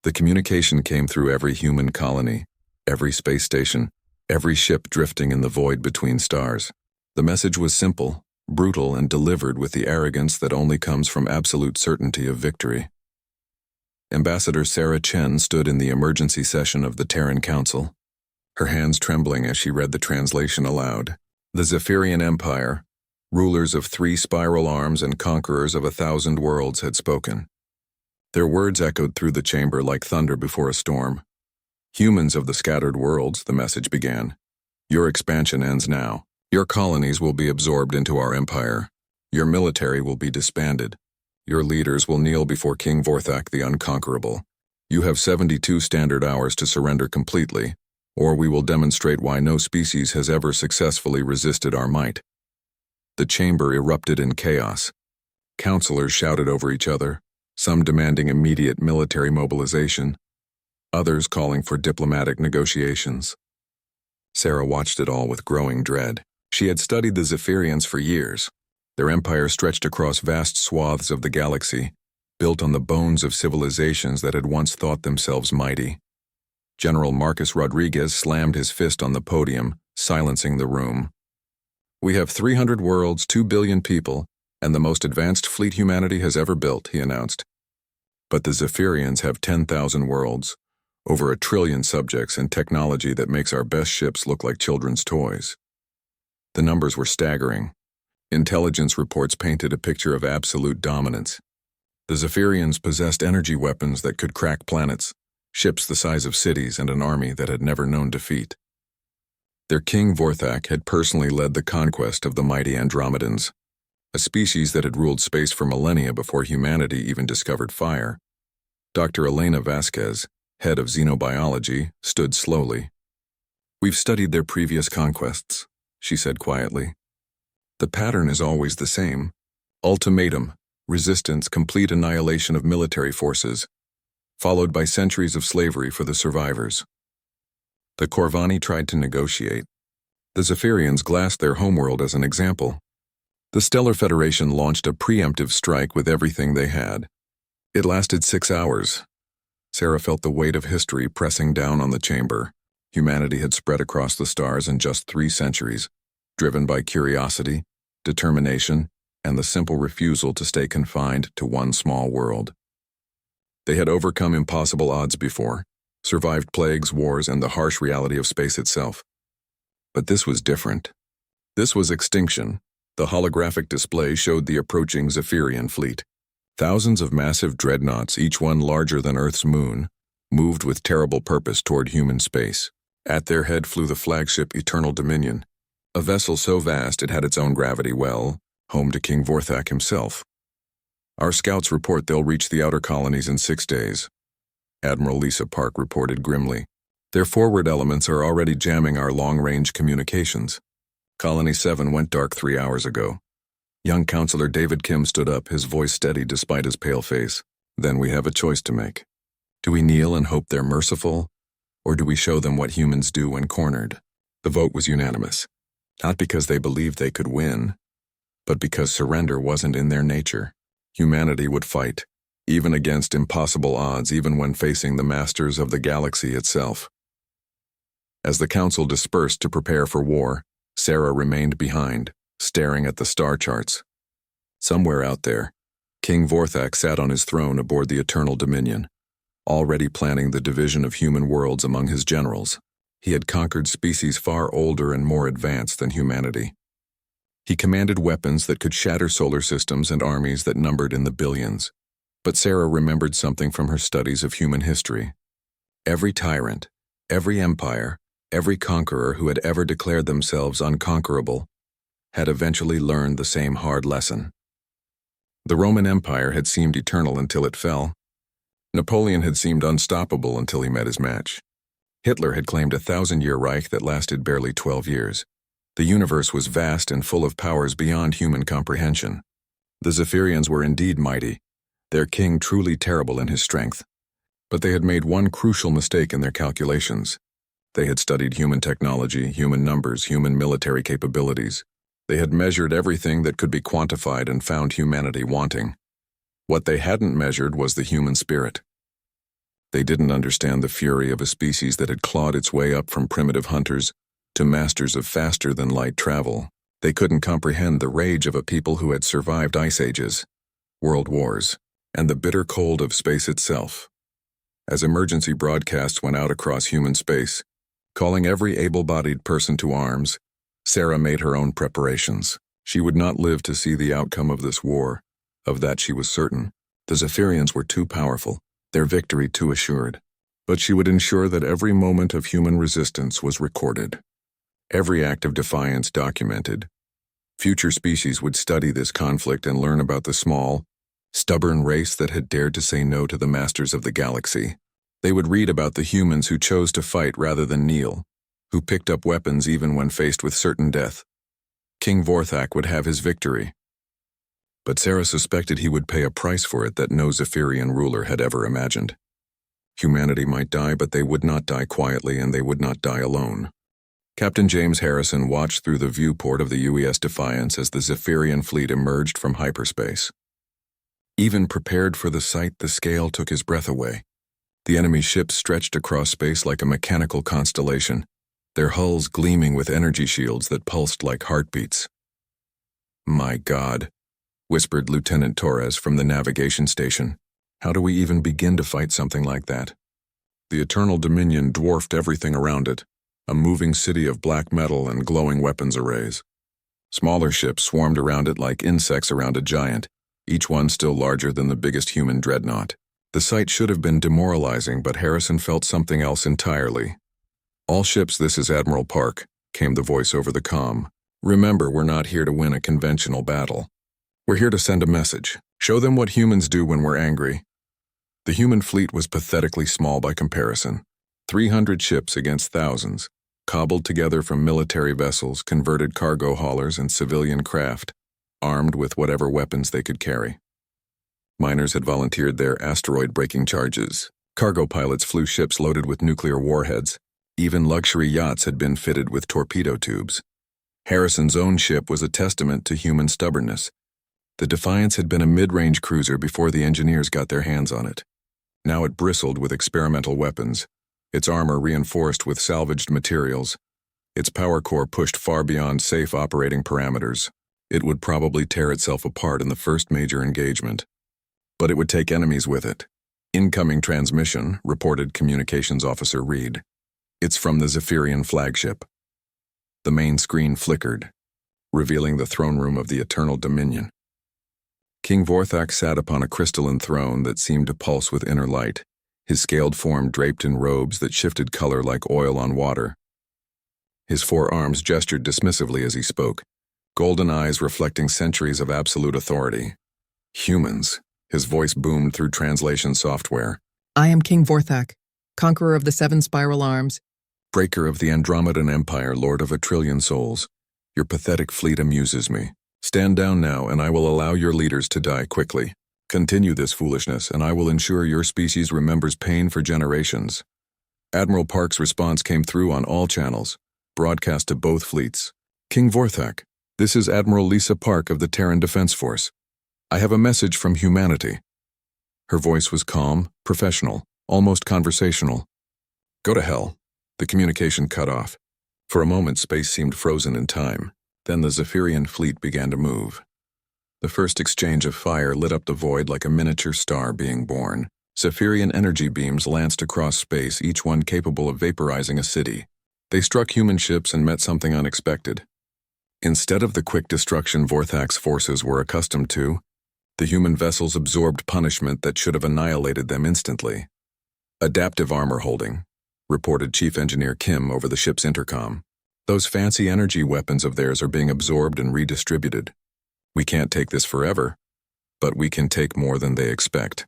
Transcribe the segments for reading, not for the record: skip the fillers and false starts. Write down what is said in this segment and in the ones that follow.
The communication came through every human colony, every space station, every ship drifting in the void between stars. The message was simple, brutal, and delivered with the arrogance that only comes from absolute certainty of victory. Ambassador Sarah Chen stood in the emergency session of the Terran Council, her hands trembling as she read the translation aloud. The Zephyrian Empire, rulers of 3 spiral arms and conquerors of 1,000 worlds, had spoken. Their words echoed through the chamber like thunder before a storm. Humans of the scattered worlds, the message began. Your expansion ends now. Your colonies will be absorbed into our empire. Your military will be disbanded. Your leaders will kneel before King Vorthak the Unconquerable. You have 72 standard hours to surrender completely, or we will demonstrate why no species has ever successfully resisted our might. The chamber erupted in chaos. Counselors shouted over each other, some demanding immediate military mobilization, others calling for diplomatic negotiations. Sarah watched it all with growing dread. She had studied the Zephyrians for years. Their empire stretched across vast swaths of the galaxy, built on the bones of civilizations that had once thought themselves mighty. General Marcus Rodriguez slammed his fist on the podium, silencing the room. We have 300 worlds, 2 billion people, and the most advanced fleet humanity has ever built, he announced. But the Zephyrians have 10,000 worlds, over 1 trillion subjects, and technology that makes our best ships look like children's toys. The numbers were staggering. Intelligence reports painted a picture of absolute dominance. The Zephyrians possessed energy weapons that could crack planets, ships the size of cities, and an army that had never known defeat. Their king Vorthak had personally led the conquest of the mighty Andromedans, a species that had ruled space for millennia before humanity even discovered fire. Dr. Elena Vasquez, head of xenobiology, stood slowly. We've studied their previous conquests, she said quietly. The pattern is always the same. Ultimatum, resistance, complete annihilation of military forces, followed by centuries of slavery for the survivors. The Corvani tried to negotiate. The Zephyrians glassed their homeworld as an example. The Stellar Federation launched a preemptive strike with everything they had. It lasted 6 hours. Sarah felt the weight of history pressing down on the chamber. Humanity had spread across the stars in just 3 centuries, driven by curiosity, determination, and the simple refusal to stay confined to one small world. They had overcome impossible odds before, survived plagues, wars, and the harsh reality of space itself. But this was different. This was extinction. The holographic display showed the approaching Zephyrian fleet. Thousands of massive dreadnoughts, each one larger than Earth's moon, moved with terrible purpose toward human space. At their head flew the flagship Eternal Dominion, a vessel so vast it had its own gravity well, home to King Vorthak himself. Our scouts report they'll reach the outer colonies in 6 days, Admiral Lisa Park reported grimly. Their forward elements are already jamming our long-range communications. Colony 7 went dark 3 hours ago. Young Counselor David Kim stood up, his voice steady despite his pale face. Then we have a choice to make. Do we kneel and hope they're merciful, or do we show them what humans do when cornered? The vote was unanimous, not because they believed they could win, but because surrender wasn't in their nature. Humanity would fight, even against impossible odds, even when facing the masters of the galaxy itself. As the council dispersed to prepare for war, Sarah remained behind, staring at the star charts. Somewhere out there, King Vorthak sat on his throne aboard the Eternal Dominion, already planning the division of human worlds among his generals. He had conquered species far older and more advanced than humanity. He commanded weapons that could shatter solar systems and armies that numbered in the billions. But Sarah remembered something from her studies of human history. Every tyrant, every empire, every conqueror who had ever declared themselves unconquerable had eventually learned the same hard lesson. The Roman Empire had seemed eternal until it fell. Napoleon had seemed unstoppable until he met his match. Hitler had claimed a 1,000-year Reich that lasted barely 12 years. The universe was vast and full of powers beyond human comprehension. The Zephyrians were indeed mighty, their king truly terrible in his strength. But they had made one crucial mistake in their calculations. They had studied human technology, human numbers, human military capabilities. They had measured everything that could be quantified and found humanity wanting. What they hadn't measured was the human spirit. They didn't understand the fury of a species that had clawed its way up from primitive hunters to masters of faster-than-light travel. They couldn't comprehend the rage of a people who had survived ice ages, world wars, and the bitter cold of space itself. As emergency broadcasts went out across human space, calling every able-bodied person to arms, Sarah made her own preparations. She would not live to see the outcome of this war. Of that she was certain. The Zephyrians were too powerful, their victory too assured. But she would ensure that every moment of human resistance was recorded, every act of defiance documented. Future species would study this conflict and learn about the small, stubborn race that had dared to say no to the masters of the galaxy. They would read about the humans who chose to fight rather than kneel, who picked up weapons even when faced with certain death. King Vorthak would have his victory. But Sarah suspected he would pay a price for it that no Zephyrian ruler had ever imagined. Humanity might die, but they would not die quietly, and they would not die alone. Captain James Harrison watched through the viewport of the UES Defiance as the Zephyrian fleet emerged from hyperspace. Even prepared for the sight, the scale took his breath away. The enemy ships stretched across space like a mechanical constellation, their hulls gleaming with energy shields that pulsed like heartbeats. "My God," whispered Lieutenant Torres from the navigation station. "How do we even begin to fight something like that?" The Eternal Dominion dwarfed everything around it, a moving city of black metal and glowing weapons arrays. Smaller ships swarmed around it like insects around a giant, each one still larger than the biggest human dreadnought. The sight should have been demoralizing, but Harrison felt something else entirely. "All ships, this is Admiral Park," came the voice over the comm. "Remember, we're not here to win a conventional battle. We're here to send a message. Show them what humans do when we're angry." The human fleet was pathetically small by comparison. 300 ships against thousands, cobbled together from military vessels, converted cargo haulers, and civilian craft, armed with whatever weapons they could carry. Miners had volunteered their asteroid-breaking charges. Cargo pilots flew ships loaded with nuclear warheads. Even luxury yachts had been fitted with torpedo tubes. Harrison's own ship was a testament to human stubbornness. The Defiance had been a mid-range cruiser before the engineers got their hands on it. Now it bristled with experimental weapons, its armor reinforced with salvaged materials, its power core pushed far beyond safe operating parameters. It would probably tear itself apart in the first major engagement. But it would take enemies with it. "Incoming transmission," reported Communications Officer Reed. "It's from the Zephyrian flagship." The main screen flickered, revealing the throne room of the Eternal Dominion. King Vorthak sat upon a crystalline throne that seemed to pulse with inner light, his scaled form draped in robes that shifted color like oil on water. His 4 arms gestured dismissively as he spoke, golden eyes reflecting centuries of absolute authority. "Humans," his voice boomed through translation software. "I am King Vorthak, conqueror of the 7 spiral arms, "Breaker of the Andromedan Empire, lord of a trillion souls. Your pathetic fleet amuses me. Stand down now, and I will allow your leaders to die quickly. Continue this foolishness, and I will ensure your species remembers pain for generations." Admiral Park's response came through on all channels, broadcast to both fleets. "King Vorthak, this is Admiral Lisa Park of the Terran Defense Force. I have a message from humanity." Her voice was calm, professional, almost conversational. "Go to hell." The communication cut off. For a moment, space seemed frozen in time. Then the Zephyrian fleet began to move. The first exchange of fire lit up the void like a miniature star being born. Zephyrian energy beams lanced across space, each one capable of vaporizing a city. They struck human ships and met something unexpected. Instead of the quick destruction Vorthak's forces were accustomed to, the human vessels absorbed punishment that should have annihilated them instantly. "Adaptive armor holding," reported Chief Engineer Kim over the ship's intercom. "Those fancy energy weapons of theirs are being absorbed and redistributed. We can't take this forever, but we can take more than they expect."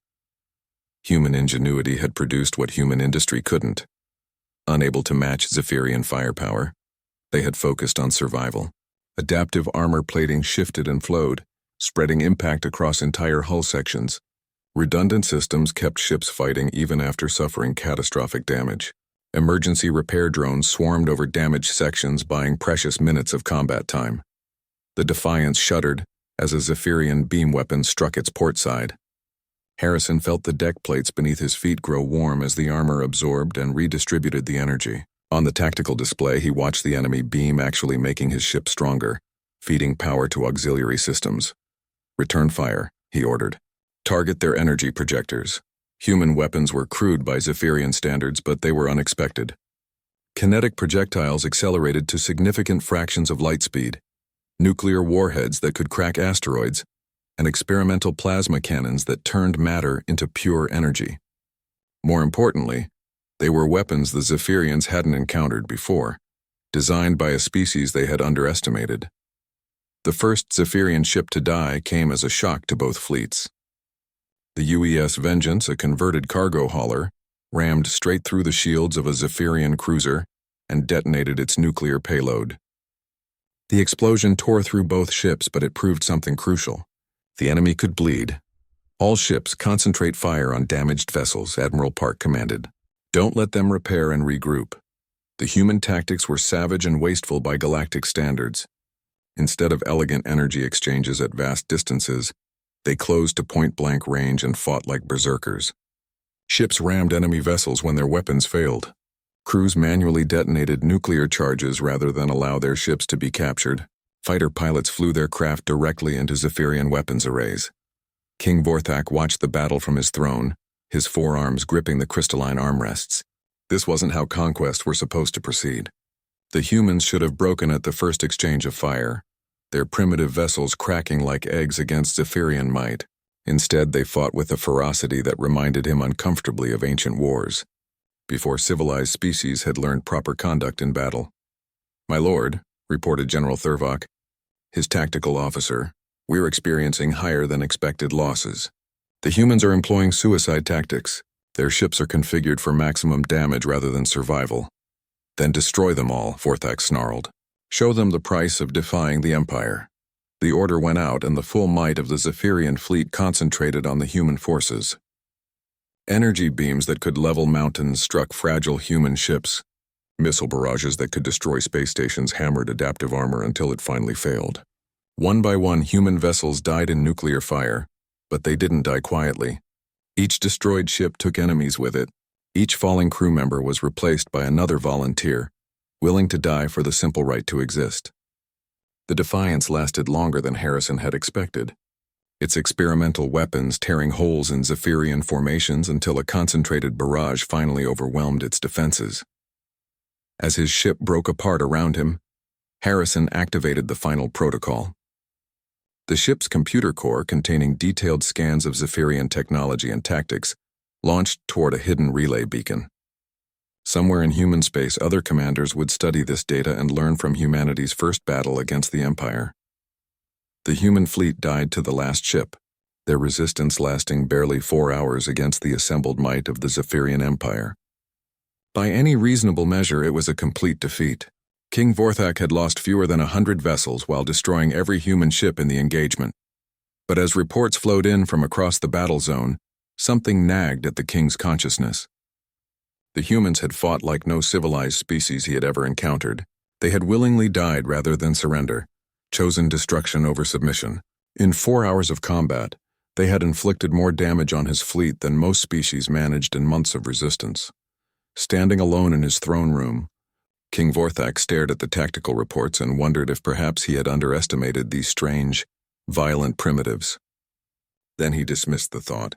Human ingenuity had produced what human industry couldn't. Unable to match Zephyrian firepower, they had focused on survival. Adaptive armor plating shifted and flowed, spreading impact across entire hull sections. Redundant systems kept ships fighting even after suffering catastrophic damage. Emergency repair drones swarmed over damaged sections, buying precious minutes of combat time. The Defiance shuddered as a Zephyrian beam weapon struck its port side. Harrison felt the deck plates beneath his feet grow warm as the armor absorbed and redistributed the energy. On the tactical display, he watched the enemy beam actually making his ship stronger, feeding power to auxiliary systems. "Return fire," he ordered. "Target their energy projectors." Human weapons were crude by Zephyrian standards, but they were unexpected. Kinetic projectiles accelerated to significant fractions of light speed, nuclear warheads that could crack asteroids, and experimental plasma cannons that turned matter into pure energy. More importantly, they were weapons the Zephyrians hadn't encountered before, designed by a species they had underestimated. The first Zephyrian ship to die came as a shock to both fleets. The UES Vengeance, a converted cargo hauler, rammed straight through the shields of a Zephyrian cruiser and detonated its nuclear payload. The explosion tore through both ships, but it proved something crucial. The enemy could bleed. "All ships concentrate fire on damaged vessels," Admiral Park commanded. "Don't let them repair and regroup." The human tactics were savage and wasteful by galactic standards. Instead of elegant energy exchanges at vast distances, they closed to point-blank range and fought like berserkers. Ships rammed enemy vessels when their weapons failed. Crews manually detonated nuclear charges rather than allow their ships to be captured. Fighter pilots flew their craft directly into Zephyrian weapons arrays. King Vorthak watched the battle from his throne, his forearms gripping the crystalline armrests. This wasn't how conquests were supposed to proceed. The humans should have broken at the first exchange of fire, their primitive vessels cracking like eggs against Zephyrian might. Instead, they fought with a ferocity that reminded him uncomfortably of ancient wars, before civilized species had learned proper conduct in battle. "My lord," reported General Thurvok, his tactical officer, "we're experiencing higher than expected losses. The humans are employing suicide tactics. Their ships are configured for maximum damage rather than survival." "Then destroy them all," Vorthak snarled. "Show them the price of defying the Empire." The order went out, and the full might of the Zephyrian fleet concentrated on the human forces. Energy beams that could level mountains struck fragile human ships. Missile barrages that could destroy space stations hammered adaptive armor until it finally failed. One by one, human vessels died in nuclear fire, but they didn't die quietly. Each destroyed ship took enemies with it. Each falling crew member was replaced by another volunteer, willing to die for the simple right to exist. The defiance lasted longer than Harrison had expected, its experimental weapons tearing holes in Zephyrian formations until a concentrated barrage finally overwhelmed its defenses. As his ship broke apart around him, Harrison activated the final protocol. The ship's computer core, containing detailed scans of Zephyrian technology and tactics, launched toward a hidden relay beacon. Somewhere in human space, other commanders would study this data and learn from humanity's first battle against the Empire. The human fleet died to the last ship, their resistance lasting barely 4 hours against the assembled might of the Zephyrian Empire. By any reasonable measure, it was a complete defeat. King Vorthak had lost fewer than 100 vessels while destroying every human ship in the engagement. But as reports flowed in from across the battle zone, something nagged at the king's consciousness. The humans had fought like no civilized species he had ever encountered. They had willingly died rather than surrender, chosen destruction over submission. In 4 hours of combat, they had inflicted more damage on his fleet than most species managed in months of resistance. Standing alone in his throne room, King Vorthak stared at the tactical reports and wondered if perhaps he had underestimated these strange, violent primitives. Then he dismissed the thought.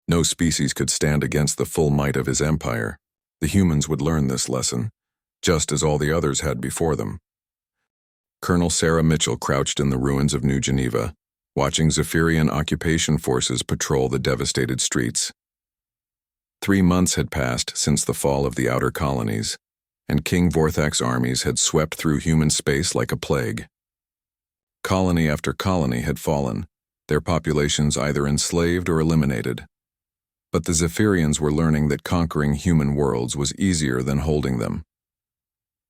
No species could stand against the full might of his empire. The humans would learn this lesson, just as all the others had before them. Colonel Sarah Mitchell crouched in the ruins of New Geneva, watching Zephyrian occupation forces patrol the devastated streets. 3 months had passed since the fall of the outer colonies, and King Vorthak's armies had swept through human space like a plague. Colony after colony had fallen, their populations either enslaved or eliminated. But the Zephyrians were learning that conquering human worlds was easier than holding them.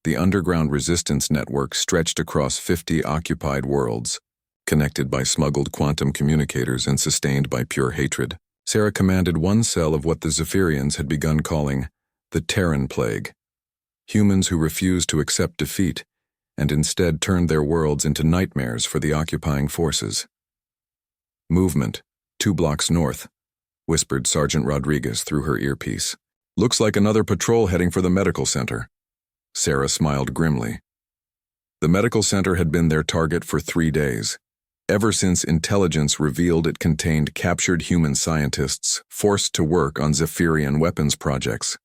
The underground resistance network stretched across 50 occupied worlds, connected by smuggled quantum communicators and sustained by pure hatred. Sarah commanded one cell of what the Zephyrians had begun calling the Terran Plague, humans who refused to accept defeat and instead turned their worlds into nightmares for the occupying forces. Movement, 2 blocks north. whispered Sergeant Rodriguez through her earpiece. Looks like another patrol heading for the medical center. Sarah smiled grimly. The medical center had been their target for 3 days, ever since intelligence revealed it contained captured human scientists forced to work on Zephyrian weapons projects.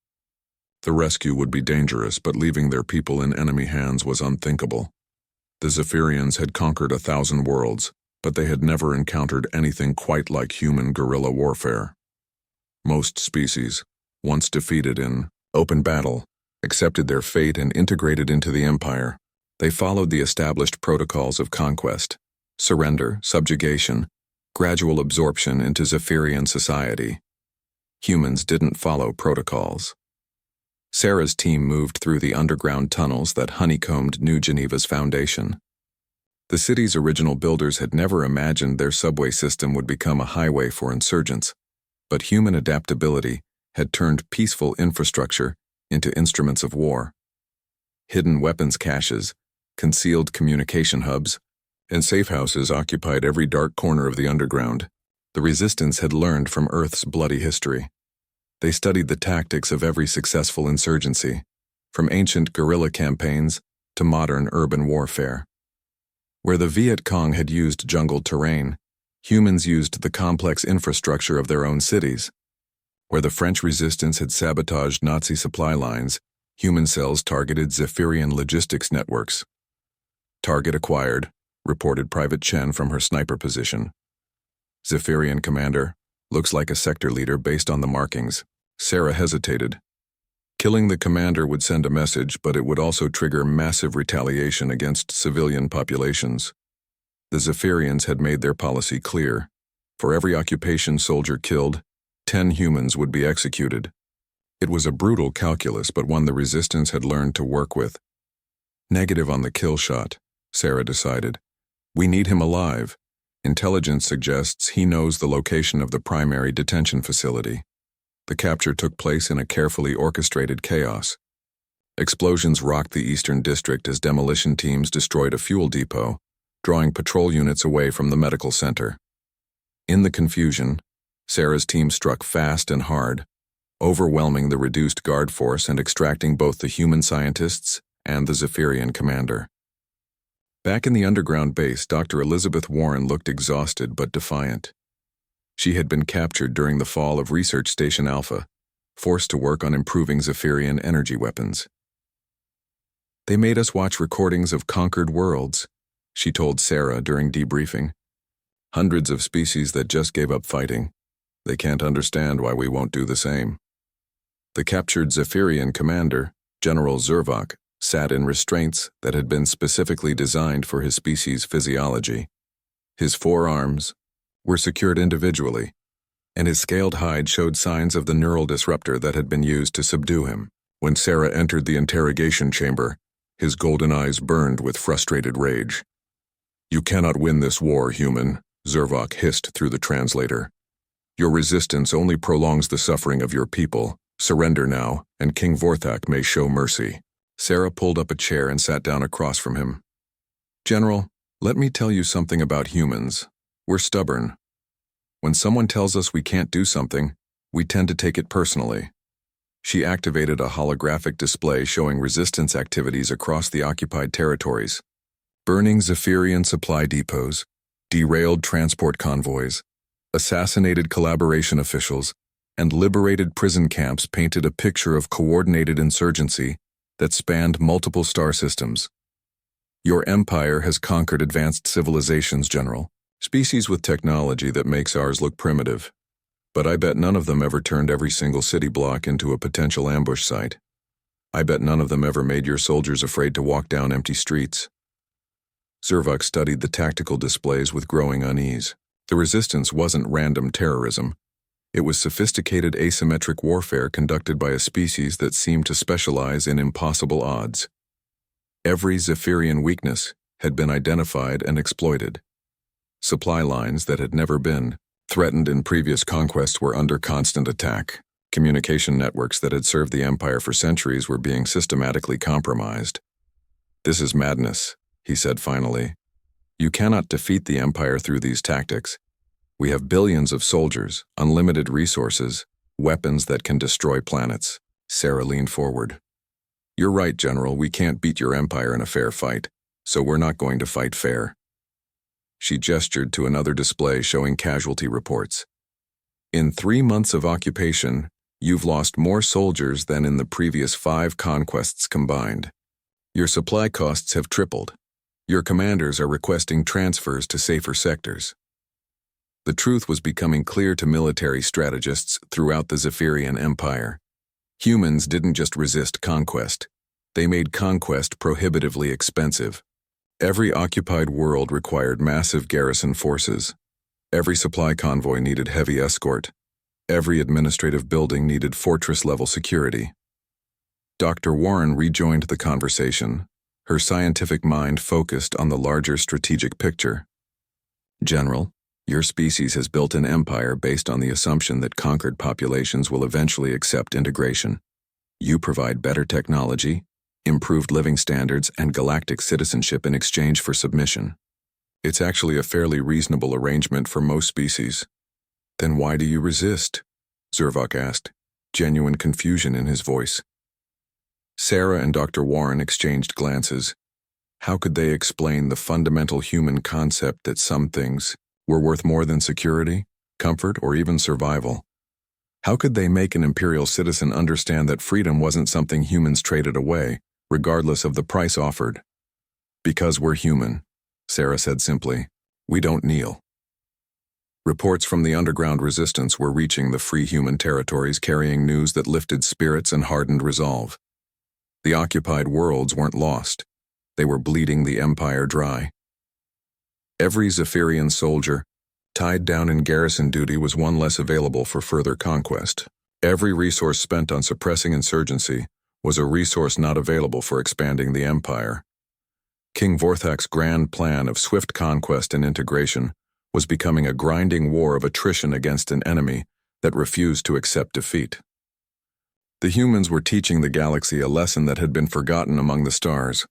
The rescue would be dangerous, but leaving their people in enemy hands was unthinkable. The Zephyrians had conquered 1,000 worlds, but they had never encountered anything quite like human guerrilla warfare. Most species, once defeated in open battle, accepted their fate and integrated into the Empire. They followed the established protocols of conquest: surrender, subjugation, gradual absorption into Zephyrian society. Humans didn't follow protocols. Sarah's team moved through the underground tunnels that honeycombed New Geneva's foundation. The city's original builders had never imagined their subway system would become a highway for insurgents, but human adaptability had turned peaceful infrastructure into instruments of war. Hidden weapons caches, concealed communication hubs, and safe houses occupied every dark corner of the underground. The resistance had learned from Earth's bloody history. They studied the tactics of every successful insurgency, from ancient guerrilla campaigns to modern urban warfare. Where the Viet Cong had used jungle terrain, humans used the complex infrastructure of their own cities. Where the French resistance had sabotaged Nazi supply lines, human cells targeted Zephyrian logistics networks. Target acquired, reported Private Chen from her sniper position. Zephyrian commander, looks like a sector leader based on the markings. Sarah hesitated. Killing the commander would send a message, but it would also trigger massive retaliation against civilian populations. The Zephyrians had made their policy clear. For every occupation soldier killed, 10 humans would be executed. It was a brutal calculus, but one the resistance had learned to work with. Negative on the kill shot, Sarah decided. We need him alive. Intelligence suggests he knows the location of the primary detention facility. The capture took place in a carefully orchestrated chaos. Explosions rocked the eastern district as demolition teams destroyed a fuel depot, drawing patrol units away from the medical center. In the confusion, Sarah's team struck fast and hard, overwhelming the reduced guard force and extracting both the human scientists and the Zephyrian commander. Back in the underground base, Dr. Elizabeth Warren looked exhausted but defiant. She had been captured during the fall of Research Station Alpha, forced to work on improving Zephyrian energy weapons. They made us watch recordings of conquered worlds, she told Sarah during debriefing. Hundreds of species that just gave up fighting. They can't understand why we won't do the same. The captured Zephyrian commander, General Zervok, sat in restraints that had been specifically designed for his species' physiology. His forearms were secured individually, and his scaled hide showed signs of the neural disruptor that had been used to subdue him. When Sarah entered the interrogation chamber, his golden eyes burned with frustrated rage. You cannot win this war, human, Zervok hissed through the translator. Your resistance only prolongs the suffering of your people. Surrender now, and King Vorthak may show mercy. Sarah pulled up a chair and sat down across from him. General, let me tell you something about humans. We're stubborn. When someone tells us we can't do something, we tend to take it personally. She activated a holographic display showing resistance activities across the occupied territories. Burning Zephyrian supply depots, derailed transport convoys, assassinated collaboration officials, and liberated prison camps painted a picture of coordinated insurgency that spanned multiple star systems. Your empire has conquered advanced civilizations, General. Species with technology that makes ours look primitive. But I bet none of them ever turned every single city block into a potential ambush site. I bet none of them ever made your soldiers afraid to walk down empty streets. Zervok studied the tactical displays with growing unease. The resistance wasn't random terrorism. It was sophisticated asymmetric warfare conducted by a species that seemed to specialize in impossible odds. Every Zephyrian weakness had been identified and exploited. Supply lines that had never been threatened in previous conquests were under constant attack. Communication networks that had served the Empire for centuries were being systematically compromised. This is madness, he said finally. You cannot defeat the Empire through these tactics. We have billions of soldiers, unlimited resources, weapons that can destroy planets. Sarah leaned forward. You're right, General, we can't beat your empire in a fair fight, so we're not going to fight fair. She gestured to another display showing casualty reports. In 3 months of occupation, you've lost more soldiers than in the previous 5 conquests combined. Your supply costs have tripled. Your commanders are requesting transfers to safer sectors. The truth was becoming clear to military strategists throughout the Zephyrian Empire. Humans didn't just resist conquest. They made conquest prohibitively expensive. Every occupied world required massive garrison forces. Every supply convoy needed heavy escort. Every administrative building needed fortress-level security. Dr. Warren rejoined the conversation, her scientific mind focused on the larger strategic picture. General, your species has built an empire based on the assumption that conquered populations will eventually accept integration. You provide better technology, improved living standards, and galactic citizenship in exchange for submission. It's actually a fairly reasonable arrangement for most species. Then why do you resist? Zervok asked, genuine confusion in his voice. Sarah and Dr. Warren exchanged glances. How could they explain the fundamental human concept that some things were worth more than security, comfort, or even survival? How could they make an imperial citizen understand that freedom wasn't something humans traded away, regardless of the price offered? Because we're human, Sarah said simply. We don't kneel. Reports from the underground resistance were reaching the free human territories, carrying news that lifted spirits and hardened resolve. The occupied worlds weren't lost. They were bleeding the empire dry. Every Zephyrian soldier, tied down in garrison duty, was one less available for further conquest. Every resource spent on suppressing insurgency was a resource not available for expanding the empire. King Vorthak's grand plan of swift conquest and integration was becoming a grinding war of attrition against an enemy that refused to accept defeat. The humans were teaching the galaxy a lesson that had been forgotten among the stars.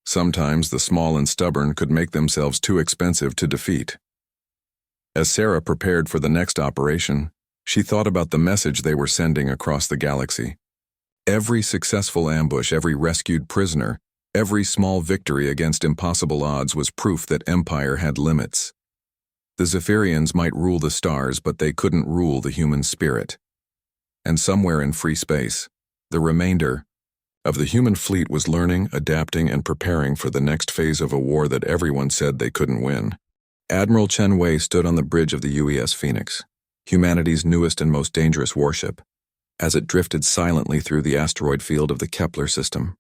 Sometimes the small and stubborn could make themselves too expensive to defeat. As Sarah prepared for the next operation, she thought about the message they were sending across the galaxy. Every successful ambush, every rescued prisoner, every small victory against impossible odds was proof that empire had limits. The Zephyrians might rule the stars, but they couldn't rule the human spirit. And somewhere in free space, the remainder of the human fleet was learning, adapting, and preparing for the next phase of a war that everyone said they couldn't win. Admiral Chen Wei stood on the bridge of the UES Phoenix, humanity's newest and most dangerous warship, as it drifted silently through the asteroid field of the Kepler system.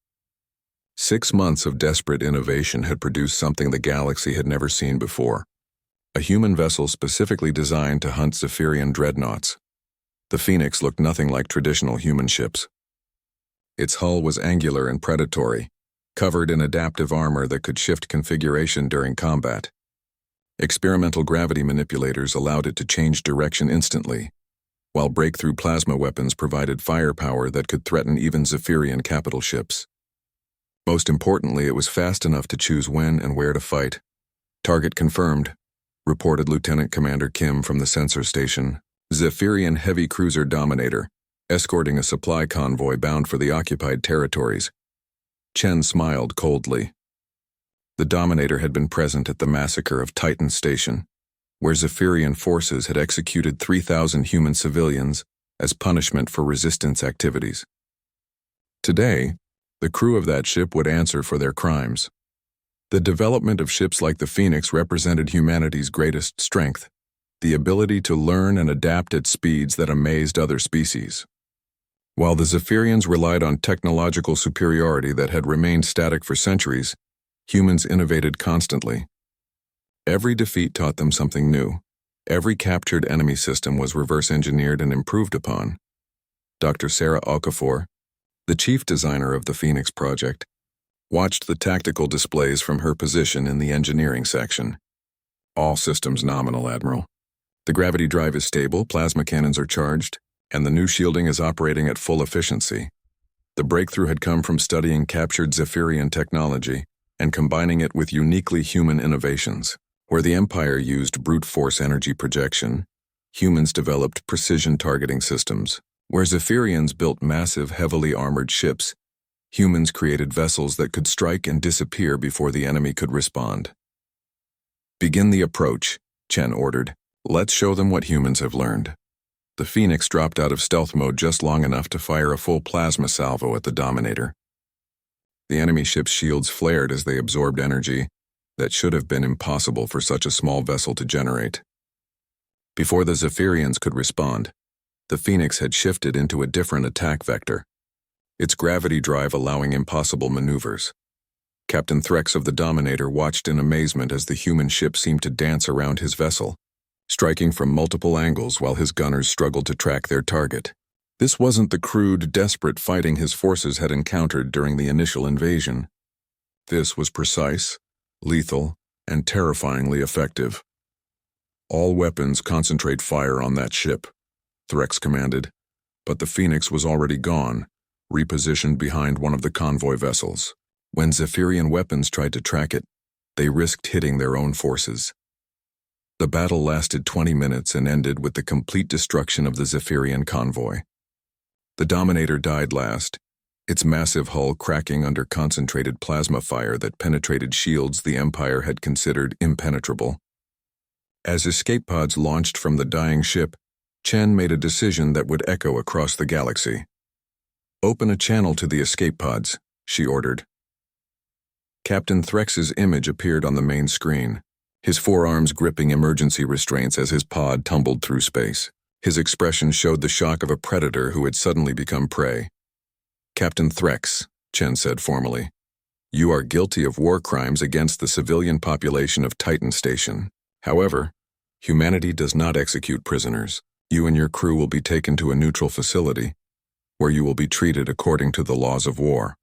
6 months of desperate innovation had produced something the galaxy had never seen before. A human vessel specifically designed to hunt Zephyrian dreadnoughts. The Phoenix looked nothing like traditional human ships. Its hull was angular and predatory, covered in adaptive armor that could shift configuration during combat. Experimental gravity manipulators allowed it to change direction instantly, while breakthrough plasma weapons provided firepower that could threaten even Zephyrian capital ships. Most importantly, it was fast enough to choose when and where to fight. Target confirmed, reported Lieutenant Commander Kim from the sensor station. Zephyrian heavy cruiser Dominator, escorting a supply convoy bound for the occupied territories. Chen smiled coldly. The Dominator had been present at the massacre of Titan Station, where Zephyrian forces had executed 3,000 human civilians as punishment for resistance activities. Today, the crew of that ship would answer for their crimes. The development of ships like the Phoenix represented humanity's greatest strength, the ability to learn and adapt at speeds that amazed other species. While the Zephyrians relied on technological superiority that had remained static for centuries, humans innovated constantly. Every defeat taught them something new. Every captured enemy system was reverse-engineered and improved upon. Dr. Sarah Okafor, the chief designer of the Phoenix project, watched the tactical displays from her position in the engineering section. All systems nominal, Admiral. The gravity drive is stable, plasma cannons are charged, and the new shielding is operating at full efficiency. The breakthrough had come from studying captured Zephyrian technology and combining it with uniquely human innovations. Where the Empire used brute force energy projection, humans developed precision targeting systems. Where Zephyrians built massive, heavily armored ships, humans created vessels that could strike and disappear before the enemy could respond. "Begin the approach," Chen ordered. "Let's show them what humans have learned." The Phoenix dropped out of stealth mode just long enough to fire a full plasma salvo at the Dominator. The enemy ship's shields flared as they absorbed energy that should have been impossible for such a small vessel to generate. Before the Zephyrians could respond, the Phoenix had shifted into a different attack vector, its gravity drive allowing impossible maneuvers. Captain Threx of the Dominator watched in amazement as the human ship seemed to dance around his vessel, striking from multiple angles while his gunners struggled to track their target. This wasn't the crude, desperate fighting his forces had encountered during the initial invasion. This was precise, lethal, and terrifyingly effective. "All weapons concentrate fire on that ship," Threx commanded, but the Phoenix was already gone, repositioned behind one of the convoy vessels. When Zephyrian weapons tried to track it, they risked hitting their own forces. The battle lasted 20 minutes and ended with the complete destruction of the Zephyrian convoy. The Dominator died last, its massive hull cracking under concentrated plasma fire that penetrated shields the Empire had considered impenetrable. As escape pods launched from the dying ship, Chen made a decision that would echo across the galaxy. "Open a channel to the escape pods," she ordered. Captain Threx's image appeared on the main screen, his forearms gripping emergency restraints as his pod tumbled through space. His expression showed the shock of a predator who had suddenly become prey. "Captain Threx," Chen said formally, "you are guilty of war crimes against the civilian population of Titan Station. However, humanity does not execute prisoners. You and your crew will be taken to a neutral facility, where you will be treated according to the laws of war."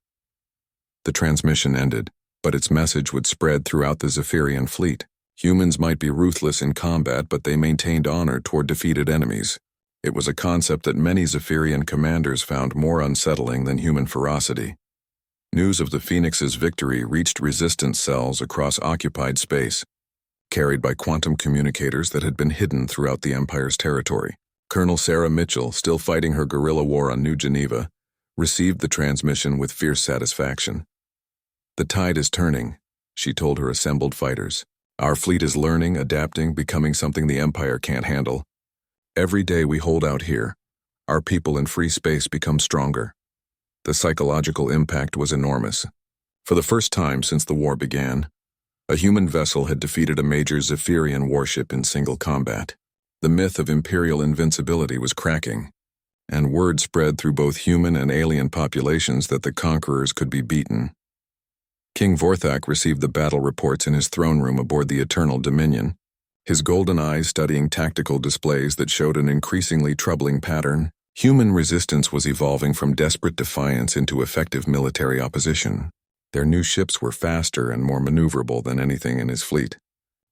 The transmission ended, but its message would spread throughout the Zephyrian fleet. Humans might be ruthless in combat, but they maintained honor toward defeated enemies. It was a concept that many Zephyrian commanders found more unsettling than human ferocity. News of the Phoenix's victory reached resistance cells across occupied space, carried by quantum communicators that had been hidden throughout the Empire's territory. Colonel Sarah Mitchell, still fighting her guerrilla war on New Geneva, received the transmission with fierce satisfaction. "The tide is turning," she told her assembled fighters. "Our fleet is learning, adapting, becoming something the Empire can't handle. Every day we hold out here, our people in free space become stronger." The psychological impact was enormous. For the first time since the war began, a human vessel had defeated a major Zephyrian warship in single combat. The myth of Imperial invincibility was cracking, and word spread through both human and alien populations that the conquerors could be beaten. King Vorthak received the battle reports in his throne room aboard the Eternal Dominion, his golden eyes studying tactical displays that showed an increasingly troubling pattern. Human resistance was evolving from desperate defiance into effective military opposition. Their new ships were faster and more maneuverable than anything in his fleet.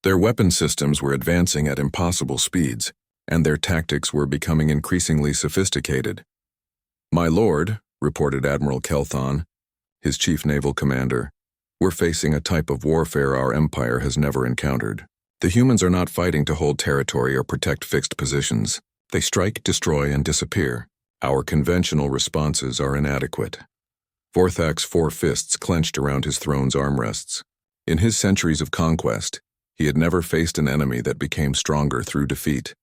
Their weapon systems were advancing at impossible speeds, and their tactics were becoming increasingly sophisticated. "My lord," reported Admiral Kelthon, his chief naval commander, "we're facing a type of warfare our empire has never encountered. The humans are not fighting to hold territory or protect fixed positions. They strike, destroy, and disappear. Our conventional responses are inadequate." Vorthak's four fists clenched around his throne's armrests. In his centuries of conquest, he had never faced an enemy that became stronger through defeat.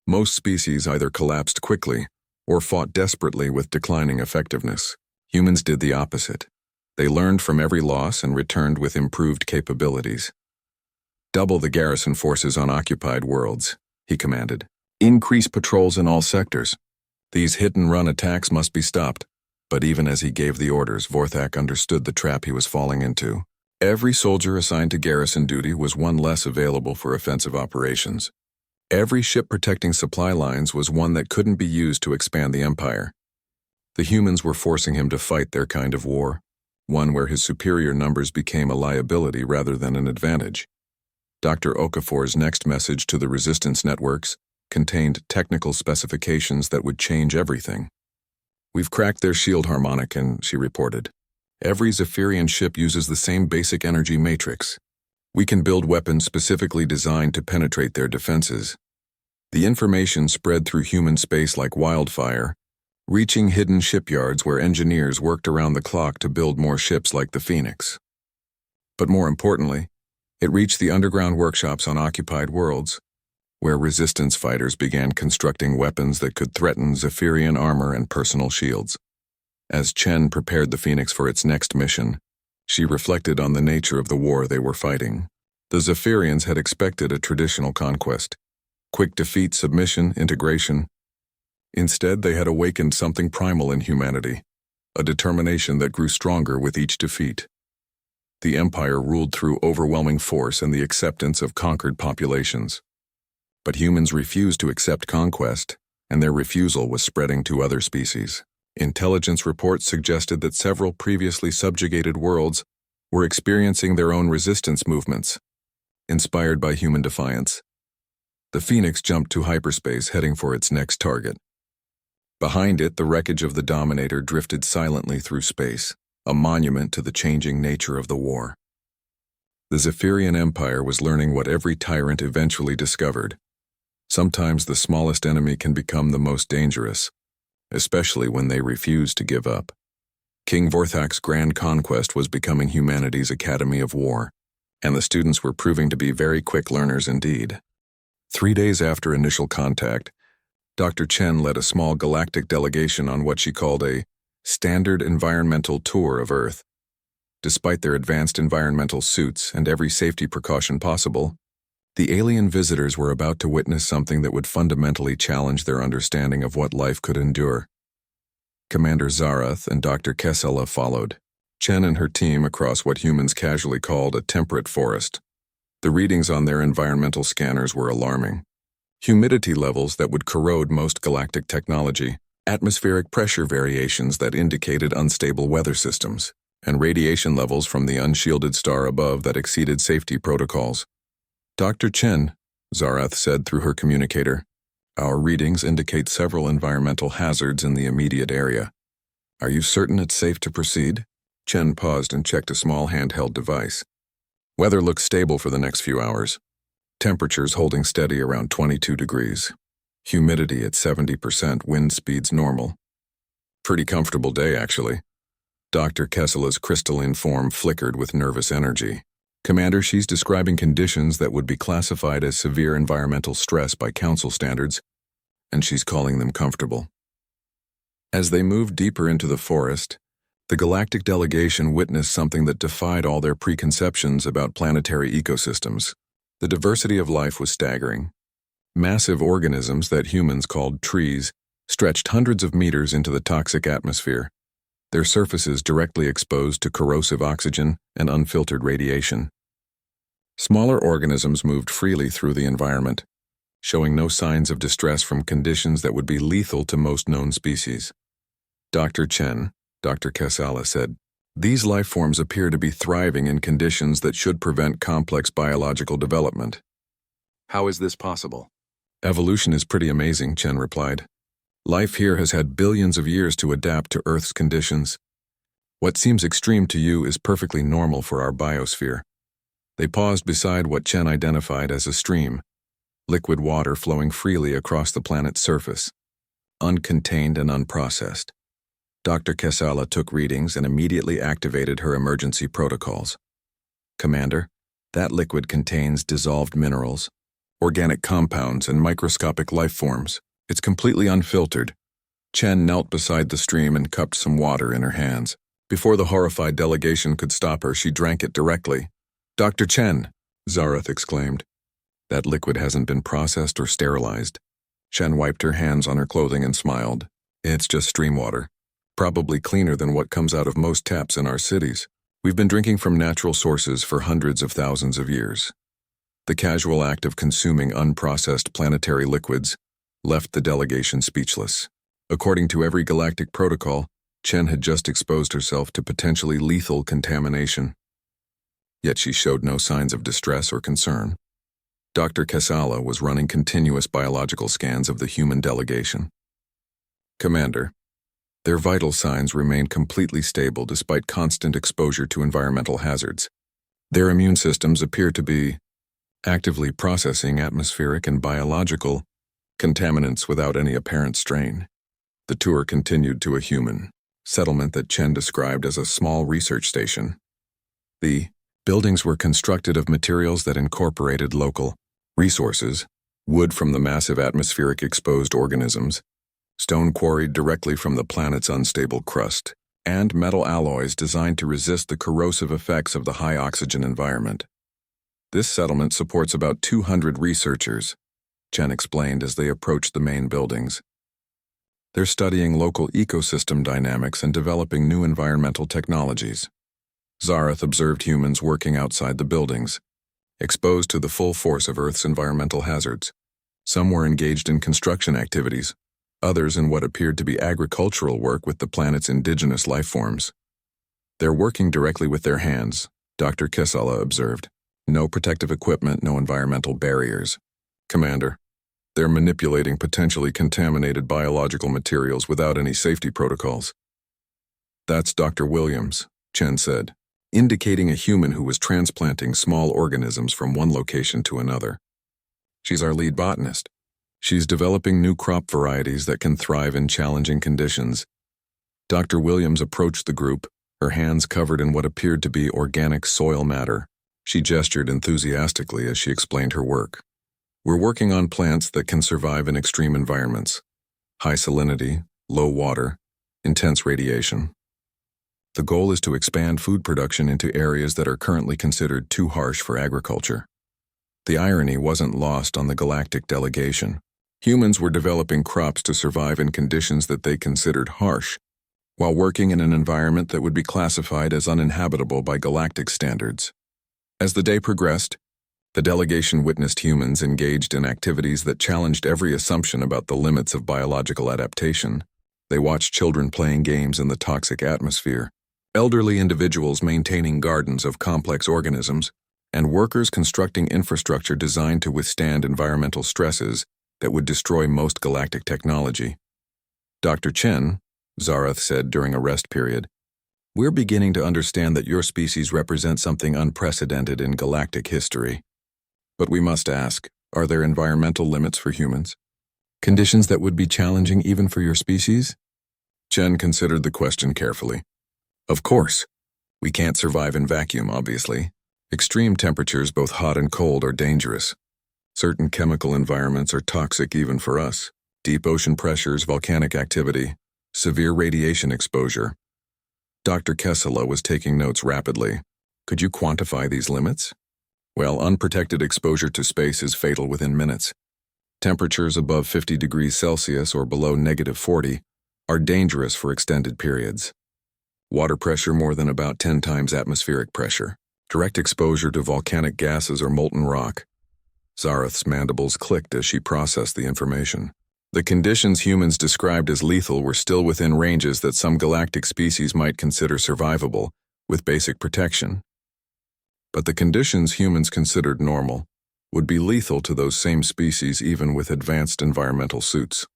Most species either collapsed quickly or fought desperately with declining effectiveness. Humans did the opposite. They learned from every loss and returned with improved capabilities. "Double the garrison forces on occupied worlds," he commanded. "Increase patrols in all sectors. These hit-and-run attacks must be stopped." But even as he gave the orders, Vorthak understood the trap he was falling into. Every soldier assigned to garrison duty was one less available for offensive operations. Every ship protecting supply lines was one that couldn't be used to expand the Empire. The humans were forcing him to fight their kind of war, one where his superior numbers became a liability rather than an advantage. Dr. Okafor's next message to the resistance networks contained technical specifications that would change everything. "We've cracked their shield harmonic," she reported. "Every Zephyrian ship uses the same basic energy matrix. We can build weapons specifically designed to penetrate their defenses. The information spread through human space like wildfire, reaching hidden shipyards where engineers worked around the clock to build more ships like the Phoenix. But more importantly, it reached the underground workshops on occupied worlds, where resistance fighters began constructing weapons that could threaten Zephyrian armor and personal shields. As Chen prepared the Phoenix for its next mission, she reflected on the nature of the war they were fighting. The Zephyrians had expected a traditional conquest: quick defeat, submission, integration. Instead, they had awakened something primal in humanity, a determination that grew stronger with each defeat. The Empire ruled through overwhelming force and the acceptance of conquered populations. But humans refused to accept conquest, and their refusal was spreading to other species. Intelligence reports suggested that several previously subjugated worlds were experiencing their own resistance movements, inspired by human defiance. The Phoenix jumped to hyperspace, heading for its next target. Behind it, the wreckage of the Dominator drifted silently through space, a monument to the changing nature of the war. The Zephyrian Empire was learning what every tyrant eventually discovered. Sometimes the smallest enemy can become the most dangerous, especially when they refuse to give up. King Vorthak's grand conquest was becoming humanity's Academy of War, and the students were proving to be very quick learners indeed. 3 days after initial contact, Dr. Chen led a small galactic delegation on what she called a standard environmental tour of Earth. Despite their advanced environmental suits and every safety precaution possible, the alien visitors were about to witness something that would fundamentally challenge their understanding of what life could endure. Commander Zarath and Dr. Kessela followed, Chen and her team across what humans casually called a temperate forest. The readings on their environmental scanners were alarming. Humidity levels that would corrode most galactic technology, atmospheric pressure variations that indicated unstable weather systems, and radiation levels from the unshielded star above that exceeded safety protocols. Dr. Chen, Zarath said through her communicator, our readings indicate several environmental hazards in the immediate area. Are you certain it's safe to proceed? Chen paused and checked a small handheld device. Weather looks stable for the next few hours. Temperatures holding steady around 22 degrees. Humidity at 70%, wind speeds normal. Pretty comfortable day, actually. Dr. Kessela's crystalline form flickered with nervous energy. Commander, she's describing conditions that would be classified as severe environmental stress by council standards, and she's calling them comfortable. As they moved deeper into the forest, the galactic delegation witnessed something that defied all their preconceptions about planetary ecosystems. The diversity of life was staggering. Massive organisms that humans called trees stretched hundreds of meters into the toxic atmosphere, their surfaces directly exposed to corrosive oxygen and unfiltered radiation. Smaller organisms moved freely through the environment, showing no signs of distress from conditions that would be lethal to most known species. Dr. Chen, Dr. Kessela said, these life forms appear to be thriving in conditions that should prevent complex biological development. How is this possible? Evolution is pretty amazing, Chen replied. Life here has had billions of years to adapt to Earth's conditions. What seems extreme to you is perfectly normal for our biosphere. They paused beside what Chen identified as a stream, liquid water flowing freely across the planet's surface, uncontained and unprocessed. Dr. Kessela took readings and immediately activated her emergency protocols. Commander, that liquid contains dissolved minerals, organic compounds, and microscopic life forms. It's completely unfiltered. Chen knelt beside the stream and cupped some water in her hands. Before the horrified delegation could stop her, she drank it directly. Dr. Chen, Zarath exclaimed. That liquid hasn't been processed or sterilized. Chen wiped her hands on her clothing and smiled. It's just stream water. Probably cleaner than what comes out of most taps in our cities. We've been drinking from natural sources for hundreds of thousands of years. The casual act of consuming unprocessed planetary liquids left the delegation speechless. According to every galactic protocol, Chen had just exposed herself to potentially lethal contamination. Yet she showed no signs of distress or concern. Dr. Kessela was running continuous biological scans of the human delegation. Commander, their vital signs remained completely stable despite constant exposure to environmental hazards. Their immune systems appear to be actively processing atmospheric and biological contaminants without any apparent strain. The tour continued to a human settlement that Chen described as a small research station. The buildings were constructed of materials that incorporated local resources, wood from the massive atmospheric exposed organisms, stone quarried directly from the planet's unstable crust, and metal alloys designed to resist the corrosive effects of the high oxygen environment. This settlement supports about 200 researchers, Chen explained as they approached the main buildings. They're studying local ecosystem dynamics and developing new environmental technologies. Zarath observed humans working outside the buildings, exposed to the full force of Earth's environmental hazards. Some were engaged in construction activities, others in what appeared to be agricultural work with the planet's indigenous life forms. They're working directly with their hands, Dr. Kesala observed. No protective equipment, no environmental barriers. Commander, they're manipulating potentially contaminated biological materials without any safety protocols. That's Dr. Williams, Chen said, indicating a human who was transplanting small organisms from one location to another. She's our lead botanist. She's developing new crop varieties that can thrive in challenging conditions. Dr. Williams approached the group, her hands covered in what appeared to be organic soil matter. She gestured enthusiastically as she explained her work. We're working on plants that can survive in extreme environments. High salinity, low water, intense radiation. The goal is to expand food production into areas that are currently considered too harsh for agriculture. The irony wasn't lost on the galactic delegation. Humans were developing crops to survive in conditions that they considered harsh, while working in an environment that would be classified as uninhabitable by galactic standards. As the day progressed, the delegation witnessed humans engaged in activities that challenged every assumption about the limits of biological adaptation. They watched children playing games in the toxic atmosphere, elderly individuals maintaining gardens of complex organisms, and workers constructing infrastructure designed to withstand environmental stresses that would destroy most galactic technology. Dr. Chen, Zarath said during a rest period, we're beginning to understand that your species represents something unprecedented in galactic history. But we must ask, are there environmental limits for humans? Conditions that would be challenging even for your species? Chen considered the question carefully. Of course. We can't survive in vacuum, obviously. Extreme temperatures, both hot and cold, are dangerous. Certain chemical environments are toxic even for us. Deep ocean pressures, volcanic activity, severe radiation exposure. Dr. Kesala was taking notes rapidly. Could you quantify these limits? Well, unprotected exposure to space is fatal within minutes. Temperatures above 50 degrees Celsius or below -40 are dangerous for extended periods. Water pressure more than about 10 times atmospheric pressure. Direct exposure to volcanic gases or molten rock. Zarath's mandibles clicked as she processed the information. The conditions humans described as lethal were still within ranges that some galactic species might consider survivable, with basic protection. But the conditions humans considered normal would be lethal to those same species even with advanced environmental suits.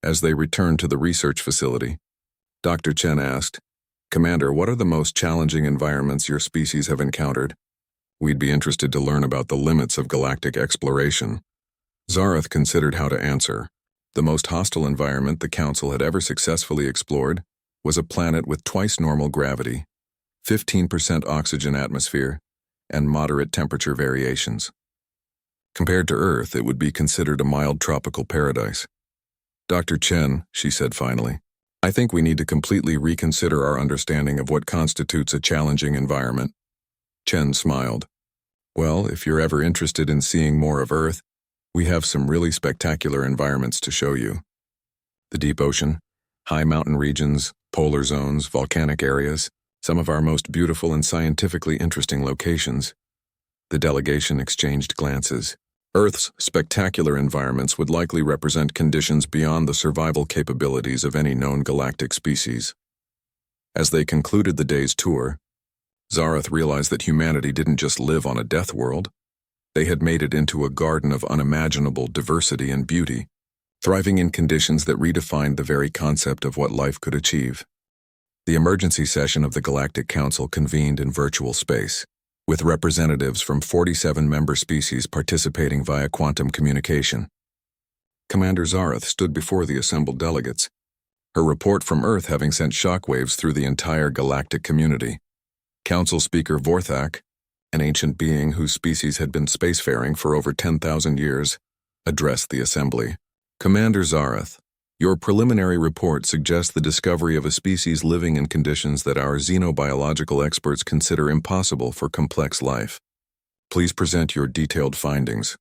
As they returned to the research facility, Dr. Chen asked, Commander, what are the most challenging environments your species have encountered? We'd be interested to learn about the limits of galactic exploration. Zarath considered how to answer. The most hostile environment the Council had ever successfully explored was a planet with twice normal gravity, 15% oxygen atmosphere, and moderate temperature variations. Compared to Earth, it would be considered a mild tropical paradise. Dr. Chen, she said finally, I think we need to completely reconsider our understanding of what constitutes a challenging environment. Chen smiled. Well, if you're ever interested in seeing more of Earth, we have some really spectacular environments to show you. The deep ocean, high mountain regions, polar zones, volcanic areas, some of our most beautiful and scientifically interesting locations. The delegation exchanged glances. Earth's spectacular environments would likely represent conditions beyond the survival capabilities of any known galactic species. As they concluded the day's tour, Zarath realized that humanity didn't just live on a death world. They had made it into a garden of unimaginable diversity and beauty, thriving in conditions that redefined the very concept of what life could achieve. The emergency session of the Galactic Council convened in virtual space. with representatives from 47 member species participating via quantum communication. Commander Zareth stood before the assembled delegates, her report from Earth having sent shockwaves through the entire galactic community. Council Speaker Vorthak, an ancient being whose species had been spacefaring for over 10,000 years, addressed the assembly. Commander Zareth, your preliminary report suggests the discovery of a species living in conditions that our xenobiological experts consider impossible for complex life. Please present your detailed findings.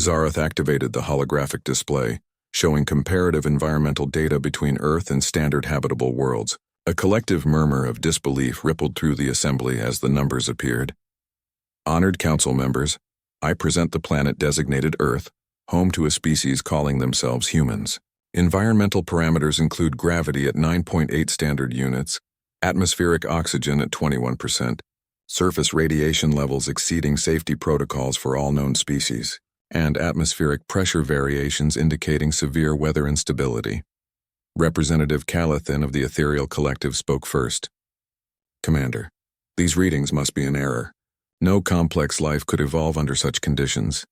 Zareth activated the holographic display, showing comparative environmental data between Earth and standard habitable worlds. A collective murmur of disbelief rippled through the assembly as the numbers appeared. Honored council members, I present the planet designated Earth, home to a species calling themselves humans. Environmental parameters include gravity at 9.8 standard units, atmospheric oxygen at 21%, surface radiation levels exceeding safety protocols for all known species, and atmospheric pressure variations indicating severe weather instability. Representative Calithin of the Ethereal Collective spoke first. Commander, these readings must be in error. No complex life could evolve under such conditions,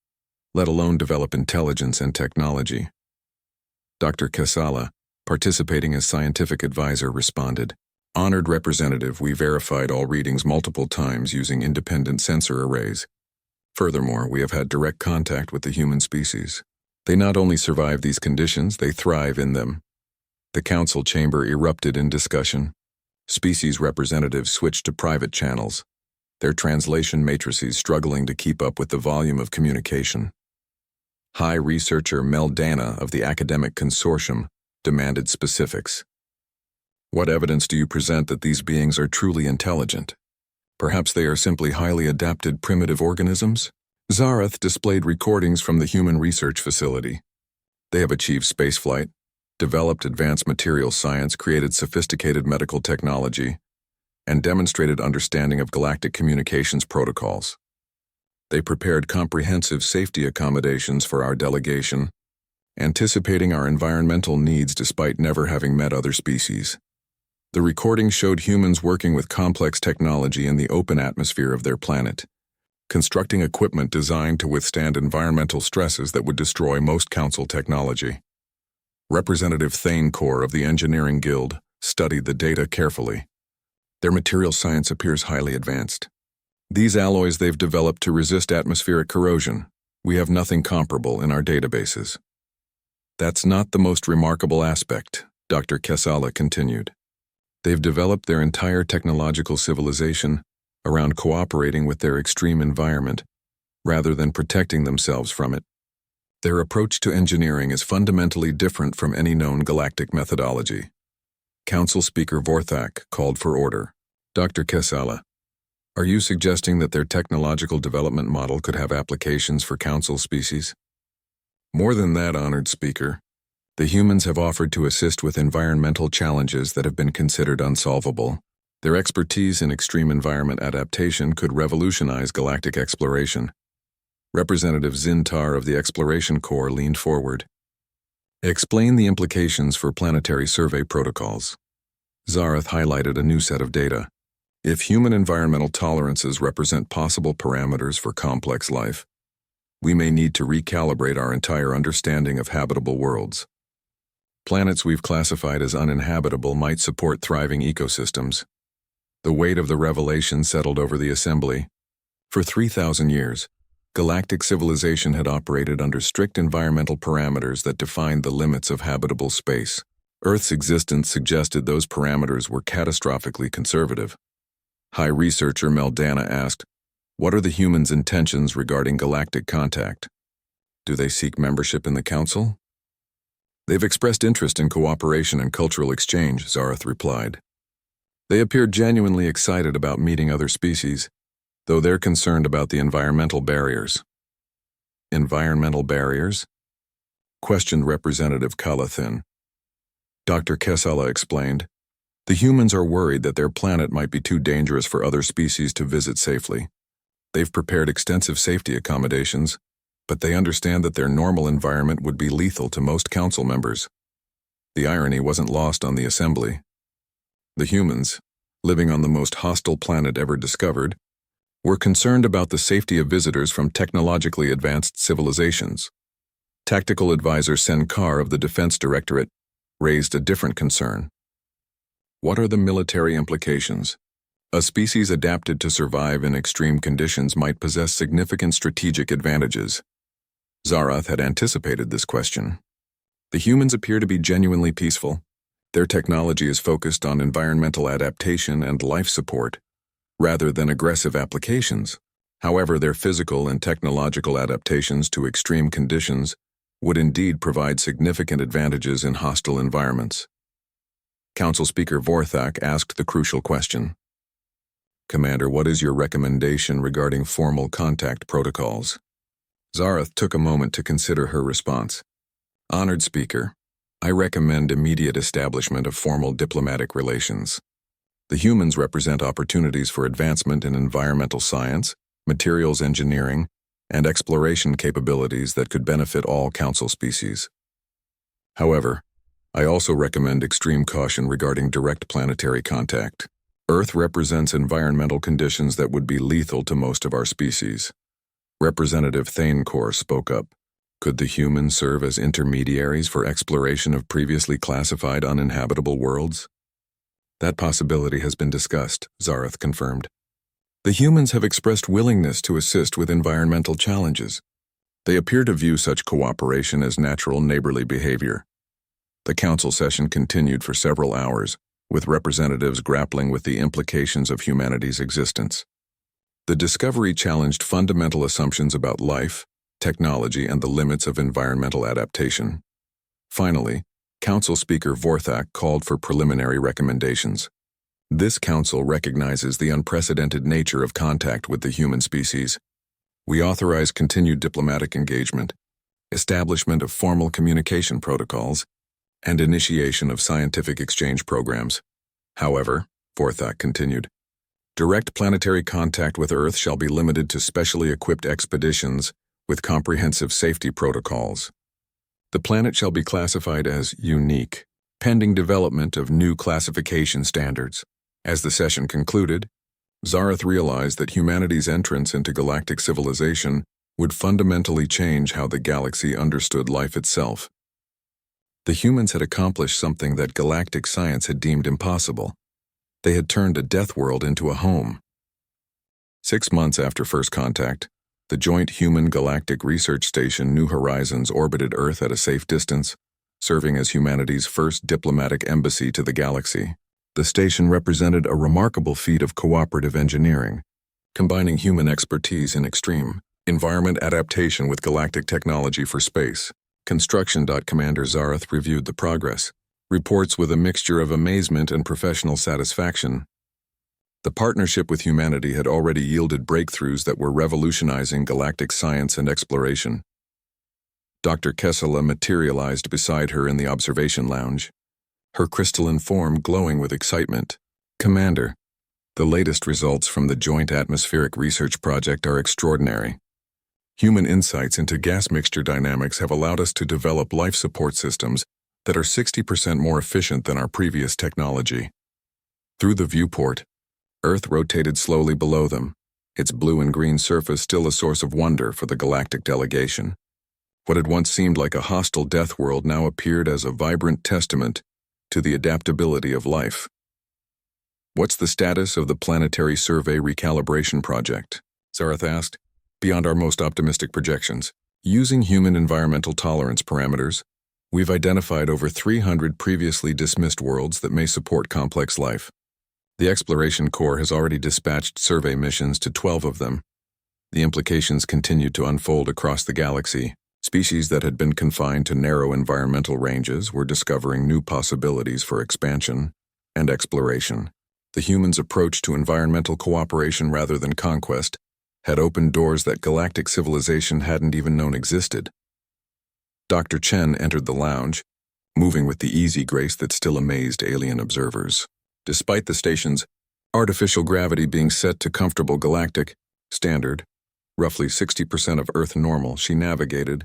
let alone develop intelligence and technology. Dr. Casala, participating as scientific advisor, responded, Honored Representative, we verified all readings multiple times using independent sensor arrays. Furthermore, we have had direct contact with the human species. They not only survive these conditions, they thrive in them. The council chamber erupted in discussion. Species representatives switched to private channels, their translation matrices struggling to keep up with the volume of communication. High researcher Meldana of the Academic Consortium demanded specifics. What evidence do you present that these beings are truly intelligent? Perhaps they are simply highly adapted primitive organisms? Zareth displayed recordings from the Human Research Facility. They have achieved spaceflight, developed advanced material science, created sophisticated medical technology, and demonstrated understanding of galactic communications protocols. They prepared comprehensive safety accommodations for our delegation, anticipating our environmental needs despite never having met other species. The recording showed humans working with complex technology in the open atmosphere of their planet, constructing equipment designed to withstand environmental stresses that would destroy most council technology. Representative Thanecore of the Engineering Guild studied the data carefully. Their material science appears highly advanced. These alloys they've developed to resist atmospheric corrosion. We have nothing comparable in our databases. That's not the most remarkable aspect, Dr. Casala continued. They've developed their entire technological civilization around cooperating with their extreme environment, rather than protecting themselves from it. Their approach to engineering is fundamentally different from any known galactic methodology. Council Speaker Vorthak called for order. Dr. Casala, are you suggesting that their technological development model could have applications for council species? More than that, honored Speaker. The humans have offered to assist with environmental challenges that have been considered unsolvable. Their expertise in extreme environment adaptation could revolutionize galactic exploration. Representative Zintar of the Exploration Corps leaned forward. Explain the implications for planetary survey protocols. Zareth highlighted a new set of data. If human environmental tolerances represent possible parameters for complex life, we may need to recalibrate our entire understanding of habitable worlds. Planets we've classified as uninhabitable might support thriving ecosystems. The weight of the revelation settled over the assembly. For 3,000 years, galactic civilization had operated under strict environmental parameters that defined the limits of habitable space. Earth's existence suggested those parameters were catastrophically conservative. High researcher Meldana asked, what are the humans' intentions regarding galactic contact? Do they seek membership in the Council? They've expressed interest in cooperation and cultural exchange, Zareth replied. They appeared genuinely excited about meeting other species, though they're concerned about the environmental barriers. Environmental barriers? Questioned Representative Calithin. Dr. Casala explained, the humans are worried that their planet might be too dangerous for other species to visit safely. They've prepared extensive safety accommodations, but they understand that their normal environment would be lethal to most council members. The irony wasn't lost on the assembly. The humans, living on the most hostile planet ever discovered, were concerned about the safety of visitors from technologically advanced civilizations. Tactical advisor Sen Kar of the Defense Directorate raised a different concern. What are the military implications? A species adapted to survive in extreme conditions might possess significant strategic advantages. Zarath had anticipated this question. The humans appear to be genuinely peaceful. Their technology is focused on environmental adaptation and life support, rather than aggressive applications. However, their physical and technological adaptations to extreme conditions would indeed provide significant advantages in hostile environments. Council Speaker Vorthak asked the crucial question. Commander, what is your recommendation regarding formal contact protocols? Zarath took a moment to consider her response. Honored Speaker, I recommend immediate establishment of formal diplomatic relations. The humans represent opportunities for advancement in environmental science, materials engineering, and exploration capabilities that could benefit all Council species. However, I also recommend extreme caution regarding direct planetary contact. Earth represents environmental conditions that would be lethal to most of our species. Representative Thanecore spoke up. Could the humans serve as intermediaries for exploration of previously classified uninhabitable worlds? That possibility has been discussed, Zarath confirmed. The humans have expressed willingness to assist with environmental challenges. They appear to view such cooperation as natural neighborly behavior. The council session continued for several hours, with representatives grappling with the implications of humanity's existence. The discovery challenged fundamental assumptions about life, technology, and the limits of environmental adaptation. Finally, Council Speaker Vorthak called for preliminary recommendations. This council recognizes the unprecedented nature of contact with the human species. We authorize continued diplomatic engagement, establishment of formal communication protocols, and initiation of scientific exchange programs. However, Vorthak continued, direct planetary contact with Earth shall be limited to specially equipped expeditions with comprehensive safety protocols. The planet shall be classified as unique, pending development of new classification standards. As the session concluded, Zarath realized that humanity's entrance into galactic civilization would fundamentally change how the galaxy understood life itself. The humans had accomplished something that galactic science had deemed impossible. They had turned a Deathworld into a home. 6 months after first contact, the joint Human Galactic Research Station New Horizons orbited Earth at a safe distance, serving as humanity's first diplomatic embassy to the galaxy. The station represented a remarkable feat of cooperative engineering, combining human expertise in extreme environment adaptation with galactic technology for space. Construction. Commander Zarath reviewed the progress, reports with a mixture of amazement and professional satisfaction. The partnership with humanity had already yielded breakthroughs that were revolutionizing galactic science and exploration. Dr. Kessela materialized beside her in the observation lounge, her crystalline form glowing with excitement. Commander, the latest results from the Joint Atmospheric Research Project are extraordinary. Human insights into gas mixture dynamics have allowed us to develop life support systems that are 60% more efficient than our previous technology. Through the viewport, Earth rotated slowly below them, its blue and green surface still a source of wonder for the galactic delegation. What had once seemed like a hostile death world now appeared as a vibrant testament to the adaptability of life. What's the status of the Planetary Survey Recalibration Project? Zarath asked. Beyond our most optimistic projections, using human environmental tolerance parameters, we've identified over 300 previously dismissed worlds that may support complex life. The Exploration Corps has already dispatched survey missions to 12 of them. The implications continue to unfold across the galaxy. Species that had been confined to narrow environmental ranges were discovering new possibilities for expansion and exploration. The humans' approach to environmental cooperation rather than conquest had opened doors that galactic civilization hadn't even known existed. Dr. Chen entered the lounge, moving with the easy grace that still amazed alien observers. Despite the station's artificial gravity being set to comfortable galactic standard, roughly 60% of Earth normal, she navigated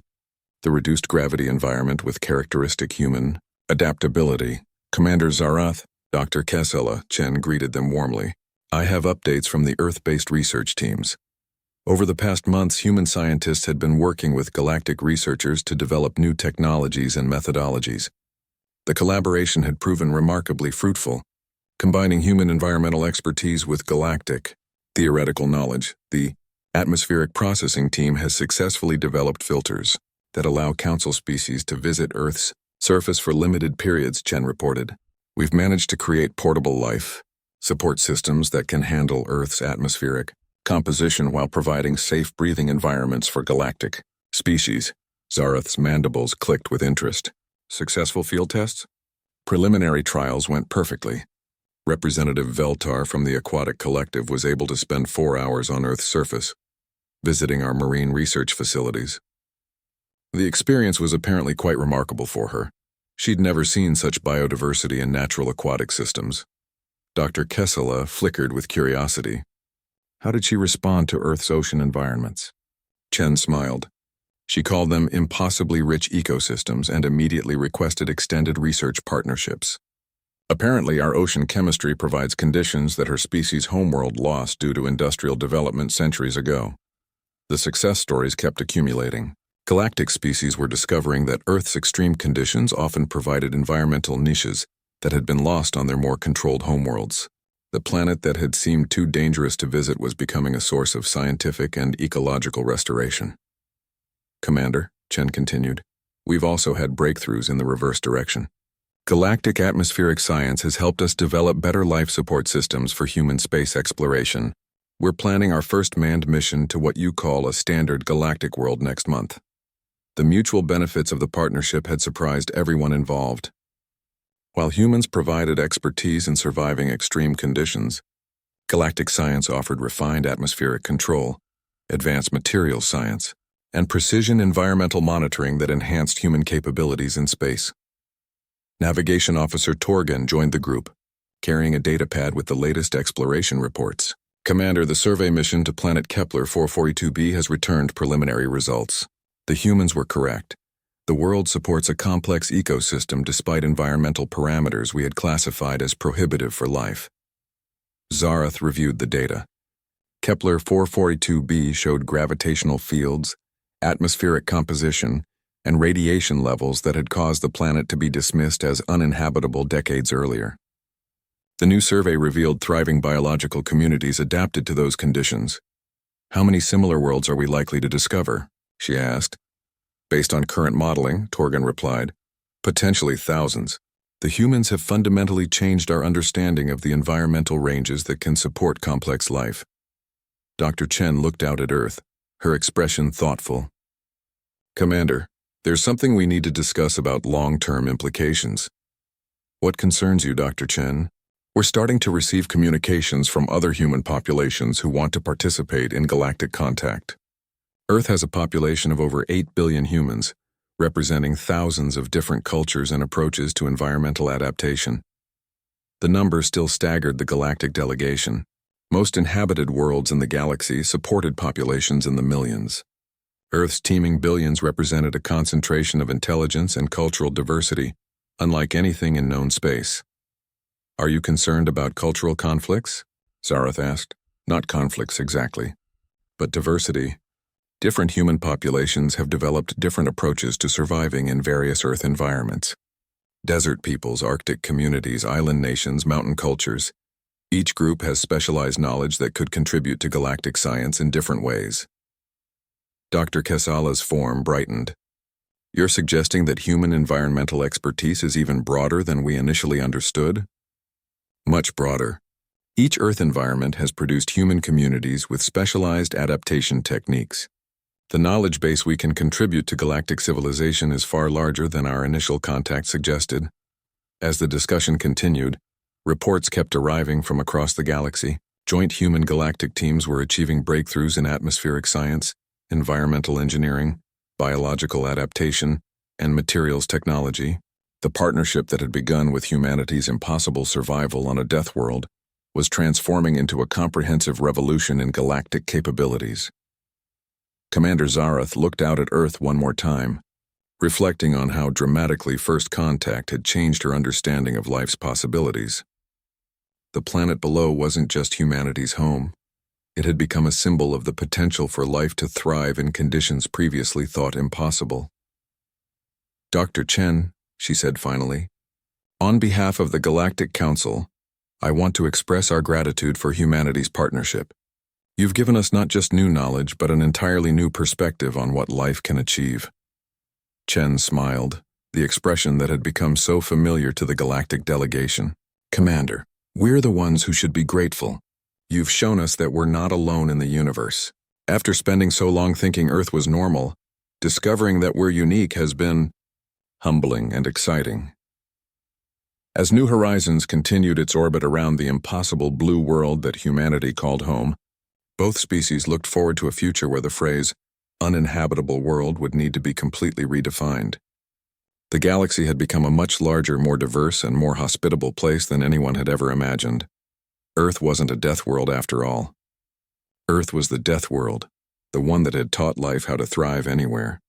the reduced gravity environment with characteristic human adaptability. Commander Zarath, Dr. Kessela, Chen greeted them warmly. I have updates from the Earth-based research teams. Over the past months, human scientists had been working with galactic researchers to develop new technologies and methodologies. The collaboration had proven remarkably fruitful, combining human environmental expertise with galactic theoretical knowledge. The atmospheric processing team has successfully developed filters that allow council species to visit Earth's surface for limited periods, Chen reported. We've managed to create portable life support systems that can handle Earth's atmospheric composition while providing safe breathing environments for galactic species. Zarath's mandibles clicked with interest. Successful field tests? Preliminary trials went perfectly. Representative Veltar from the Aquatic Collective was able to spend 4 hours on Earth's surface, visiting our marine research facilities. The experience was apparently quite remarkable for her. She'd never seen such biodiversity in natural aquatic systems. Dr. Kessela flickered with curiosity. How did she respond to Earth's ocean environments? Chen smiled. She called them impossibly rich ecosystems and immediately requested extended research partnerships. Apparently, our ocean chemistry provides conditions that her species' homeworld lost due to industrial development centuries ago. The success stories kept accumulating. Galactic species were discovering that Earth's extreme conditions often provided environmental niches that had been lost on their more controlled homeworlds. The planet that had seemed too dangerous to visit was becoming a source of scientific and ecological restoration. Commander, Chen continued, we've also had breakthroughs in the reverse direction. Galactic atmospheric science has helped us develop better life support systems for human space exploration. We're planning our first manned mission to what you call a standard galactic world next month. The mutual benefits of the partnership had surprised everyone involved. While humans provided expertise in surviving extreme conditions, galactic science offered refined atmospheric control, advanced materials science, and precision environmental monitoring that enhanced human capabilities in space. Navigation Officer Torgan joined the group, carrying a datapad with the latest exploration reports. Commander, the survey mission to planet Kepler 442b has returned preliminary results. The humans were correct. The world supports a complex ecosystem despite environmental parameters we had classified as prohibitive for life. Zarath reviewed the data. Kepler 442b showed gravitational fields, atmospheric composition, and radiation levels that had caused the planet to be dismissed as uninhabitable decades earlier. The new survey revealed thriving biological communities adapted to those conditions. How many similar worlds are we likely to discover? She asked. Based on current modeling, Torgan replied, potentially thousands. The humans have fundamentally changed our understanding of the environmental ranges that can support complex life. Dr. Chen looked out at Earth, her expression thoughtful. Commander, there's something we need to discuss about long-term implications. What concerns you, Dr. Chen? We're starting to receive communications from other human populations who want to participate in galactic contact. Earth has a population of over 8 billion humans, representing thousands of different cultures and approaches to environmental adaptation. The number still staggered the galactic delegation. Most inhabited worlds in the galaxy supported populations in the millions. Earth's teeming billions represented a concentration of intelligence and cultural diversity, unlike anything in known space. Are you concerned about cultural conflicts? Zarath asked. Not conflicts exactly, but diversity. Different human populations have developed different approaches to surviving in various Earth environments. Desert peoples, Arctic communities, island nations, mountain cultures. Each group has specialized knowledge that could contribute to galactic science in different ways. Dr. Kessela's form brightened. You're suggesting that human environmental expertise is even broader than we initially understood? Much broader. Each Earth environment has produced human communities with specialized adaptation techniques. The knowledge base we can contribute to galactic civilization is far larger than our initial contact suggested. As the discussion continued, reports kept arriving from across the galaxy. Joint human galactic teams were achieving breakthroughs in atmospheric science, environmental engineering, biological adaptation, and materials technology. The partnership that had begun with humanity's impossible survival on a Deathworld was transforming into a comprehensive revolution in galactic capabilities. Commander Zarath looked out at Earth one more time, reflecting on how dramatically first contact had changed her understanding of life's possibilities. The planet below wasn't just humanity's home. It had become a symbol of the potential for life to thrive in conditions previously thought impossible. "Dr. Chen," she said finally, "on behalf of the Galactic Council, I want to express our gratitude for humanity's partnership. You've given us not just new knowledge, but an entirely new perspective on what life can achieve." Chen smiled, the expression that had become so familiar to the galactic delegation. "Commander, we're the ones who should be grateful. You've shown us that we're not alone in the universe. After spending so long thinking Earth was normal, discovering that we're unique has been humbling and exciting." As New Horizons continued its orbit around the impossible blue world that humanity called home, both species looked forward to a future where the phrase, uninhabitable world, would need to be completely redefined. The galaxy had become a much larger, more diverse, and more hospitable place than anyone had ever imagined. Earth wasn't a death world after all. Earth was the death world, the one that had taught life how to thrive anywhere.